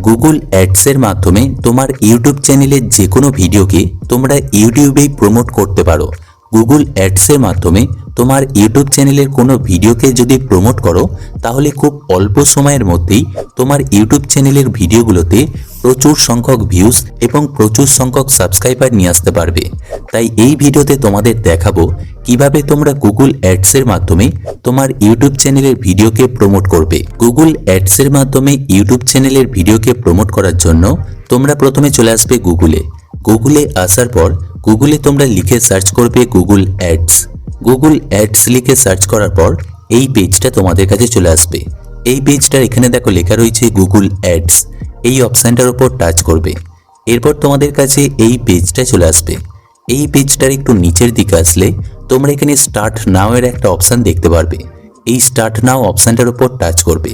Google অ্যাডসের মাধ্যমে তোমার YouTube চ্যানেলের যে কোনো ভিডিওকে তোমরা ইউটিউবেই প্রমোট করতে পারো। গুগল অ্যাডসের মাধ্যমে তোমার ইউটিউব চ্যানেলের কোনো ভিডিওকে যদি প্রমোট করো তাহলে খুব অল্প সময়ের মধ্যেই তোমার ইউটিউব চ্যানেলের ভিডিওগুলোতে প্রচুর সংখ্যক ভিউজ এবং প্রচুর সংখ্যক সাবস্ক্রাইবার নিয়ে আসতে পারবে। তাই এই ভিডিওতে তোমাদের দেখাবো কিভাবে তোমরা গুগল অ্যাডসের মাধ্যমে তোমার ইউটিউব চ্যানেলের ভিডিওকে প্রমোট করবে। গুগল অ্যাডসের মাধ্যমে ইউটিউব চ্যানেলের ভিডিওকে প্রমোট করার জন্য তোমরা প্রথমে চলে আসবে গুগলে আসার পর গুগলে তোমরা লিখে সার্চ করবে গুগল অ্যাডস। গুগল অ্যাডস লিখে সার্চ করার পর এই পেজটা তোমাদের কাছে চলে আসবে। এই পেজটার এখানে দেখো লেখা রয়েছে গুগল অ্যাডস, এই অপশানটার উপর টাচ করবে। এরপর তোমাদের কাছে এই পেজটা চলে আসবে। এই পেজটার একটু নিচের দিকে আসলে তোমরা এখানে স্টার্ট নাও এর একটা অপশান দেখতে পারবে। এই স্টার্ট নাও অপশানটার উপর টাচ করবে।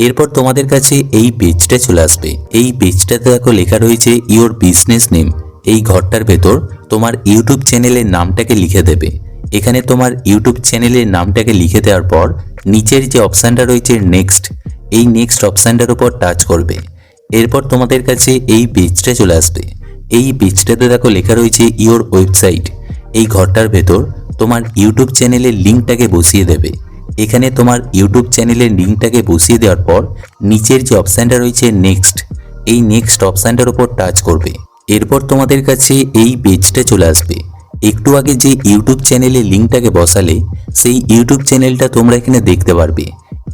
এরপর তোমাদের কাছে এই পেজটা চলে আসবে। এই পেজটাতে দেখো লেখা রয়েছে ইওর বিজনেস নেম। এই ঘরটার ভেতর তোমার ইউটিউব চ্যানেলের নামটাকে লিখে দেবে। এখানে তোমার ইউটিউব চ্যানেলের নামটাকে লিখে দেওয়ার পর নিচের যে অপশানটা রয়েছে নেক্সট, এই নেক্সট অপশানটার উপর টাচ করবে। এরপর তোমাদের কাছে এই পেজটা চলে আসবে। এই পেজটাতে দেখো লেখা রয়েছে ইওর ওয়েবসাইট। এই ঘরটার ভেতর তোমার ইউটিউব চ্যানেলের লিঙ্কটাকে বসিয়ে দেবে। এখানে তোমার ইউটিউব চ্যানেলের লিঙ্কটাকে বসিয়ে দেওয়ার পর নিচের যে অপশানটা রয়েছে নেক্সট, এই নেক্সট অপশানটার উপর টাচ করবে। এরপর তোমাদের কাছে এই পেজটা চলে আসবে। একটু আগে যে ইউটিউব চ্যানেলের লিঙ্কটাকে বসালে সেই ইউটিউব চ্যানেলটা তোমরা এখানে দেখতে পারবে।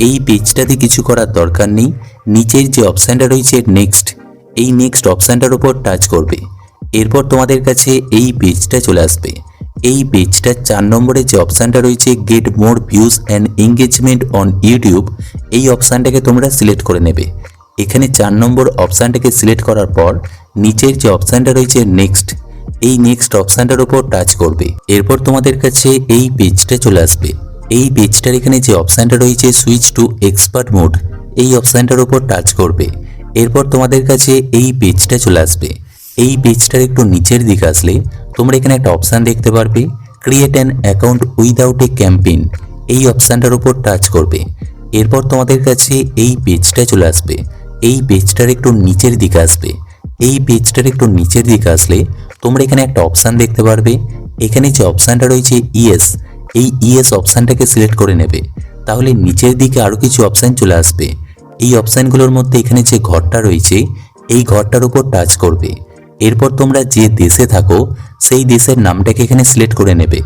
এই পেজটাতে কিছু করার দরকার নেই। নিচের যে অপশানটা রয়েছে নেক্সট, এই নেক্সট অপশানটার উপর টাচ করবে। এরপর তোমাদের কাছে এই পেজটা চলে আসবে। এই পেজটার 4 নম্বরে যে অপশানটা রয়েছে get more views and engagement on YouTube, এই অপশানটাকে তোমরা সিলেক্ট করে নেবে। এখানে 4 নম্বর অপশানটাকে সিলেক্ট করার পর নিচের যে অপশানটা রয়েছে নেক্সট, এই নেক্সট অপশানটার উপর টাচ করবে। এরপর তোমাদের কাছে এই পেজটা চলে আসবে। এই পেজটার এখানে যে অপশানটা রয়েছে সুইচ টু এক্সপার্ট মোড, এই অপশানটার উপর টাচ করবে। এরপর তোমাদের কাছে এই পেজটা চলে আসবে। এই পেজটার একটু নিচের দিকে আসলে তোমরা এখানে একটা অপশান দেখতে পারবে create an account without a campaign, এই অপশানটার উপর টাচ করবে। এরপর তোমাদের কাছে এই পেজটা চলে আসবে। এই পেজটার একটু নিচের দিকে আসবে। এই পেজটার একটু নিচের দিকে আসলে তোমরা এখানে একটা অপশান দেখতে পারবে। এখানে যে অপশানটা রয়েছে ইয়েস, এই ইয়েস অপশানটাকে সিলেক্ট করে নেবে। তাহলে নিচের দিকে আরও কিছু অপশান চলে আসবে। এই অপশানগুলোর মধ্যে এখানে যে ঘরটা রয়েছে এই ঘরটার উপর টাচ করবে। এরপর তোমরা যে দেশে থাকো সেই দেশের নামটাকে এখানে সিলেক্ট করে নেবে।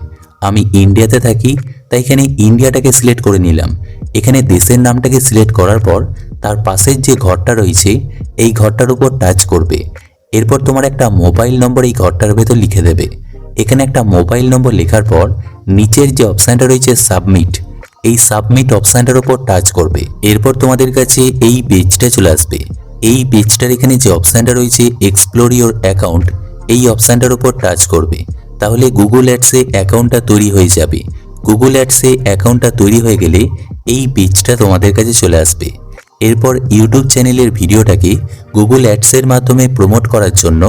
আমি ইন্ডিয়াতে থাকি তাই এখানে ইন্ডিয়াটাকে সিলেক্ট করে নিলাম। এখানে দেশের নামটাকে সিলেক্ট করার পর তার পাশের যে ঘরটা রয়েছে এই ঘরটার উপর টাচ করবে। এরপর তোমার একটা মোবাইল নম্বর এই ঘরটার ভেতর লিখে দেবে। এখানে একটা মোবাইল নম্বর লেখার পর নিচের যে অপশানটা রয়েছে সাবমিট, এই সাবমিট অপশানটার উপর টাচ করবে। এরপর তোমাদের কাছে এই পেজটা চলে আসবে। এই পেজটার এখানে যে অপশানটা রয়েছে এক্সপ্লোর ইওর অ্যাকাউন্ট, এই অপশানটার উপর টাচ করবে। তাহলে গুগল অ্যাডসে অ্যাকাউন্টটা তৈরি হয়ে যাবে। গুগল অ্যাডসে অ্যাকাউন্টটা তৈরি হয়ে গেলে এই পেজটা তোমাদের কাছে চলে আসবে। এরপর ইউটিউব চ্যানেলের ভিডিওটাকে গুগল অ্যাডসের মাধ্যমে প্রমোট করার জন্য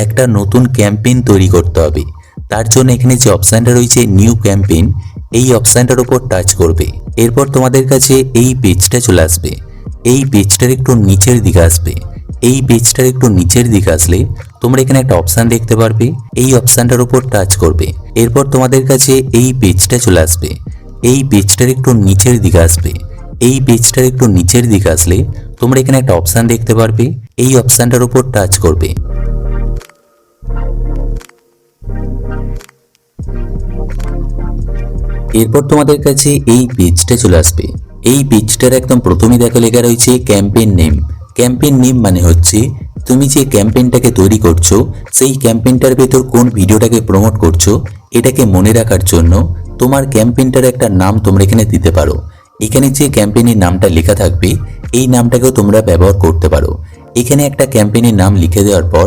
একটা নতুন ক্যাম্পেইন তৈরি করতে হবে। তার জন্য এখানে যে অপশানটা রয়েছে নিউ ক্যাম্পেইন, এই অপশানটার উপর টাচ করবে। এরপর তোমাদের কাছে এই পেজটা চলে আসবে। এই পেজটার একটু নিচের দিকে আসবে। এই পেজটার একটু নিচের দিকে আসলে তোমরা এখানে একটা অপশান দেখতে পারবে। এই অপশানটার উপর টাচ করবে। এরপর তোমাদের কাছে এই পেজটা চলে আসবে। এই পেজটার একটু নিচের দিকে আসবে। এই পেজটার একটু নিচের দিকে আসলে তোমরা এখানে একটা অপশান দেখতে পারবে। এই অপশানটার উপর টাচ করবে। এরপর তোমাদের কাছে এই পেজটা চলে আসবে। এই পেজটার একদম প্রথমে দেখো লেখা রয়েছে ক্যাম্পেইন নেম। ক্যাম্পেইন নেম মানে হচ্ছে তুমি যে ক্যাম্পেইনটাকে তৈরি করছো সেই ক্যাম্পেইনটার ভেতর কোন ভিডিওটাকে প্রমোট করছো এটাকে মনে রাখার জন্য তোমার ক্যাম্পেইনটার একটা নাম তোমরা এখানে দিতে পারো। এখানে যে ক্যাম্পেইনের নামটা লেখা থাকবে এই নামটাকেও তোমরা ব্যবহার করতে পারো। এখানে একটা ক্যাম্পেইনের নাম লিখে দেওয়ার পর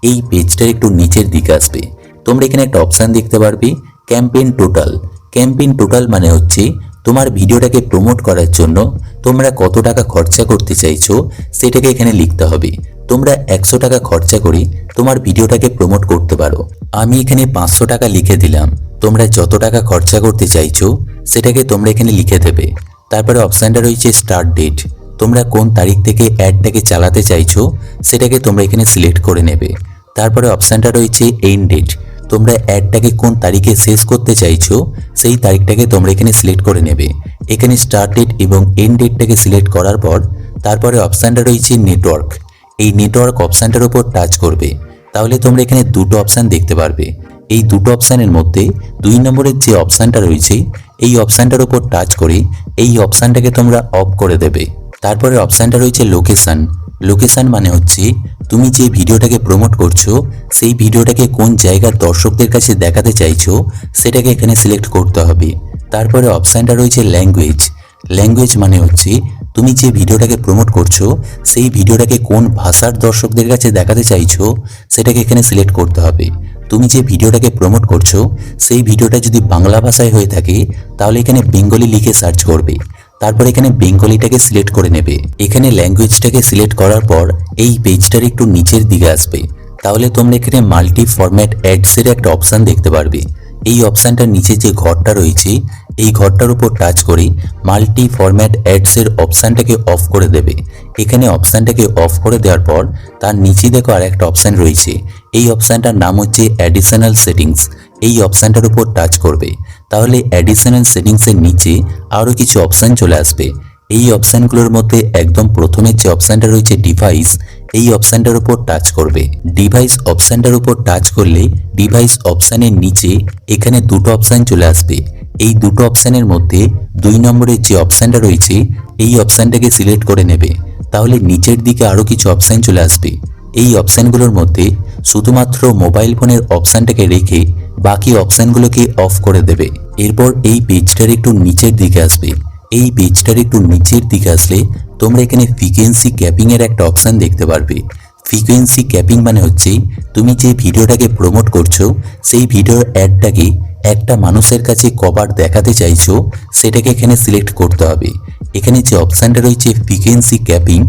এই পেজটার একটু নিচের দিকে আসবে। তোমরা এখানে একটা অপশান দেখতে পারবে ক্যাম্পেইন টোটাল। ক্যাম্পেইন টোটাল মানে হচ্ছে তোমার ভিডিওটাকে প্রমোট করার জন্য তোমরা কত টাকা খরচা করতে চাইছো সেটাকে এখানে লিখতে হবে। তোমরা 100 টাকা খরচা করে তোমার ভিডিওটাকে প্রমোট করতে পারো। আমি এখানে 500 টাকা লিখে দিলাম। তোমরা যত টাকা খরচা করতে চাইছো সেটাকে তোমরা এখানে লিখে দেবে। তারপরে অপশানটা রয়েছে স্টার্ট ডেট। তোমরা কোন তারিখ থেকে অ্যাডটাকে চালাতে চাইছো সেটাকে তোমরা এখানে সিলেক্ট করে নেবে। তারপরে অপশানটা রয়েছে এন্ড ডেট, তোমরা অ্যাডটাকে কোন তারিখে শেষ করতে চাইছো সেই তারিখটাকে তোমরা এখানে সিলেক্ট করে নেবে। এখানে স্টার্ট ডেট এবং এন্ড ডেটটাকে সিলেক্ট করার পর তারপরে অপশানটা রয়েছে নেটওয়ার্ক, এই নেটওয়ার্ক অপশানটার উপর টাচ করবে। তাহলে তোমরা এখানে দুটো অপশান দেখতে পারবে। এই দুটো অপশানের মধ্যে 2 নম্বরের যে অপশানটা রয়েছে এই অপশানটার উপর টাচ করে এই অপশানটাকে তোমরা অফ করে দেবে। তারপরে অপশানটা রয়েছে লোকেশন, লোকেশন মানে হচ্ছে তুমি যে ভিডিওটাকে প্রমোট করছো সেই ভিডিওটাকে কোন জায়গার দর্শকদের কাছে দেখাতে চাইছো সেটাকে এখানে সিলেক্ট করতে হবে। তারপরে অপশানটা রয়েছে ল্যাঙ্গুয়েজ, ল্যাঙ্গুয়েজ মানে হচ্ছে তুমি যে ভিডিওটাকে প্রমোট করছো সেই ভিডিওটাকে কোন ভাষার দর্শকদের কাছে দেখাতে চাইছো সেটাকে এখানে সিলেক্ট করতে হবে। তুমি যে ভিডিওটাকে প্রমোট করছো সেই ভিডিওটা যদি বাংলা ভাষায় হয়ে থাকে তাহলে এখানে বেঙ্গলি লিখে সার্চ করবে। তারপর এখানে বেঙ্গলিটাকে সিলেক্ট করে নেবে। এখানে ল্যাঙ্গুয়েজটাকে সিলেক্ট করার পর এই পেজটার একটু নিচের দিকে আসবে। তাহলে তোমরা এখানে মাল্টি ফরম্যাট অ্যাডসের একটা অপশান দেখতে পারবে। এই অপশানটার নিচে যে ঘরটা রয়েছে এই ঘরটার উপর টাচ করে মাল্টি ফরম্যাট অ্যাডসের অপশানটাকে অফ করে দেবে। এখানে অপশানটাকে অফ করে দেওয়ার পর তার নিচে দেখো আর একটা অপশান রয়েছে, এই অপশানটার নাম হচ্ছে অ্যাডিশনাল সেটিংস, এই অপশানটার উপর টাচ করবে। তাহলে অ্যাডিশনাল সেটিংসের নিচে আরও কিছু অপশান চলে আসবে। এই অপশানগুলোর মধ্যে একদম প্রথমে যে অপশানটা রয়েছে ডিভাইস, এই অপশানটার উপর টাচ করবে। ডিভাইস অপশানটার উপর টাচ করলে ডিভাইস অপশানের নিচে এখানে দুটো অপশান চলে আসবে। এই দুটো অপশানের মধ্যে 2 নম্বরের যে অপশানটা রয়েছে এই অপশানটাকে সিলেক্ট করে নেবে। তাহলে নিচের দিকে আরও কিছু অপশান চলে আসবে। এই অপশানগুলোর মধ্যে শুধুমাত্র মোবাইল ফোনের অপশানটাকে রেখে বাকি অপশানগুলোকে অফ করে দেবে। এরপর এই পেজটার একটু নিচের দিকে আসবে। এই পেজটার একটু নিচের দিকে আসলে তোমরা এখানে ফ্রিকোয়েন্সি ক্যাপিং এর একটা অপশান দেখতে পারবে। ফ্রিকোয়েন্সি ক্যাপিং মানে হচ্ছে তুমি যে ভিডিওটাকে প্রমোট করছো সেই ভিডিওর অ্যাডটাকে একটা মানুষের কাছে কবার দেখাতে চাইছো সেটাকে এখানে সিলেক্ট করতে হবে। এখানে যে অপশানটা রয়েছে ফ্রিকোয়েন্সি ক্যাপিং,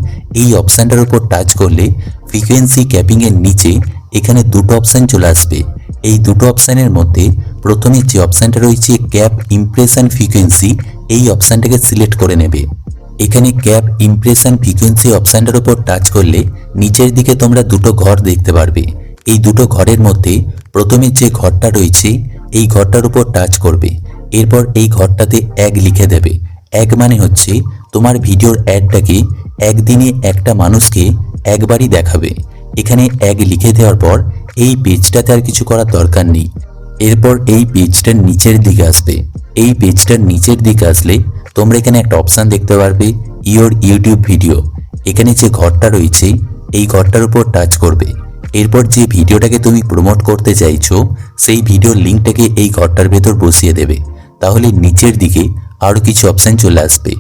এই অপশানটার উপর টাচ করলে ফ্রিকোয়েন্সি ক্যাপিং এর নিচে এখানে দুটো অপশান চলে আসবে। এই দুটো অপশানের মধ্যে প্রথমে যে অপশানটা রয়েছে ক্যাপ ইমপ্রেশন ফ্রিকোয়েন্সি, এই অপশানটাকে সিলেক্ট করে নেবে। এখানে ক্যাপ ইমপ্রেশন ফ্রিকোয়েন্সি অপশানটার উপর টাচ করলে নিচের দিকে তোমরা দুটো ঘর দেখতে পারবে। এই দুটো ঘরের মধ্যে প্রথমে যে ঘরটা রয়েছে এই ঘরটার উপর টাচ করবে। এরপর এই ঘরটাতে 1 লিখে দেবে। 1 মানে হচ্ছে তোমার ভিডিওর অ্যাডটাকে একদিনে একটা মানুষকে একবারই দেখাবে। এখানে 1 লিখে দেওয়ার পর এই পেজটাতে আর কিছু করার দরকার নেই। এরপর এই পেজটার নিচের দিকে আসবে। এই পেজটার নিচের দিকে আসলে তোমরা এখানে একটা অপশান দেখতে পারবে ইওর ইউটিউব ভিডিও। এখানে যে ঘরটা রয়েছে এই ঘরটার উপর টাচ করবে। এরপর যে ভিডিওটাকে তুমি প্রমোট করতে চাইছো সেই ভিডিওর লিঙ্কটাকে এই ঘরটার ভেতর বসিয়ে দেবে। তাহলে নিচের দিকে আরও কিছু অপশান চলে আসবে।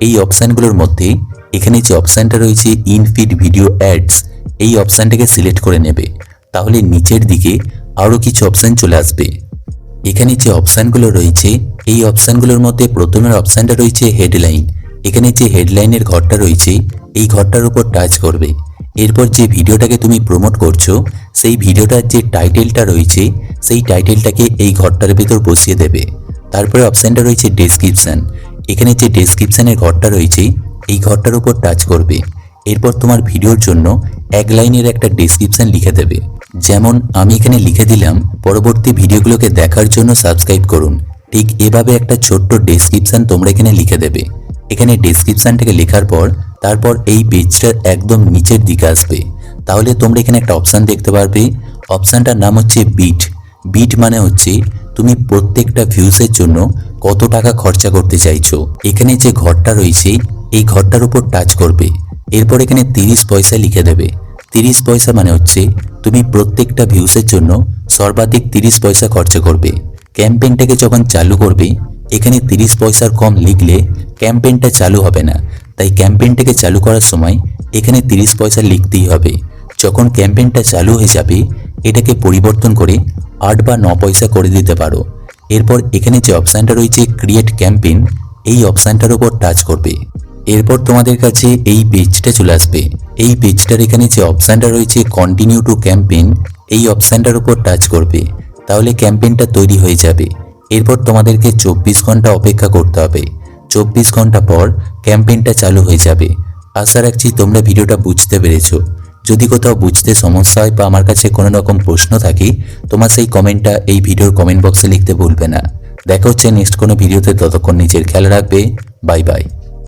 এই অপশানগুলোর মধ্যে এখানে যে অপশানটা রয়েছে ইনফিড ভিডিও অ্যাডস, এই অপশানটাকে সিলেক্ট করে নেবে। তাহলে নিচের দিকে আরও কিছু অপশান চলে আসবে। এখানে যে অপশানগুলো রয়েছে এই অপশানগুলোর মধ্যে প্রথমের অপশানটা রয়েছে হেডলাইন। এখানে যে হেডলাইনের ঘরটা রয়েছে এই ঘরটার উপর টাচ করবে। এরপর যে ভিডিওটাকে তুমি প্রমোট করছো সেই ভিডিওটার যে টাইটেলটা রয়েছে সেই টাইটেলটাকে এই ঘরটার ভেতর বসিয়ে দেবে। তারপরে অপশানটা রয়েছে ডেসক্রিপশান। এখানে যে ডেসক্রিপশানের ঘরটা রয়েছে এই ঘরটার উপর টাচ করবে। এরপর তোমার ভিডিওর জন্য 1 লাইনের একটা ডেসক্রিপশান লিখে দেবে। যেমন আমি এখানে লিখে দিলাম পরবর্তী ভিডিওগুলোকে দেখার জন্য সাবস্ক্রাইব করুন। ঠিক এভাবে একটা ছোট্ট ডেসক্রিপশান তোমরা এখানে লিখে দেবে। এখানে ডেসক্রিপশানটাকে লেখার পর তারপর এই পেজটার একদম নিচের দিকে আসবে। তাহলে তোমরা এখানে একটা অপশান দেখতে পারবে। অপশানটার নাম হচ্ছে বিট। বিট মানে হচ্ছে তুমি প্রত্যেকটা ভিউসের জন্য কত টাকা খরচা করতে চাইছো। এখানে যে ঘরটা রয়েছে এই ঘরটার উপর টাচ করবে। এরপর এখানে 30 পয়সা লিখে দেবে। 30 পয়সা মানে হচ্ছে তুমি প্রত্যেকটা ভিউসের জন্য সর্বাধিক 30 পয়সা খরচা করবে। ক্যাম্পেইনটাকে যখন চালু করবে এখানে 30 পয়সার কম লিখলে ক্যাম্পেইনটা চালু হবে না। তাই ক্যাম্পেইনটাকে চালু করার সময় এখানে 30 পয়সা লিখতেই হবে। যখন ক্যাম্পেইনটা চালু হয়ে যাবে এটাকে পরিবর্তন করে 8 বা 9 পয়সা করে দিতে পারো। এরপর এখানে যে অপশানটা রয়েছে ক্রিয়েট ক্যাম্পেইন, এই অপশানটার উপর টাচ করবে। এরপর তোমাদের কাছে এই পেজটা চলে আসবে। এই পেজটার এখানে যে অপশানটা রয়েছে কন্টিনিউ টু ক্যাম্পেইন, এই অপশানটার উপর টাচ করবে। তাহলে ক্যাম্পেইনটা তৈরি হয়ে যাবে। এরপর তোমাদেরকে 24 ঘন্টা অপেক্ষা করতে হবে। 24 ঘন্টা পর ক্যাম্পেইনটা চালু হয়ে যাবে। আশা রাখছি তোমরা ভিডিওটা বুঝতে পেরেছো। যদি কোথাও বুঝতে সমস্যা হয় বা আমার কাছে কোনো রকম প্রশ্ন থাকে, তোমার সেই কমেন্টটা এই ভিডিওর কমেন্ট বক্সে লিখতে ভুলবে না। দেখা হচ্ছে নেক্সট কোনো ভিডিওতে, ততক্ষণ নিজের খেয়াল রাখবে। Bye bye.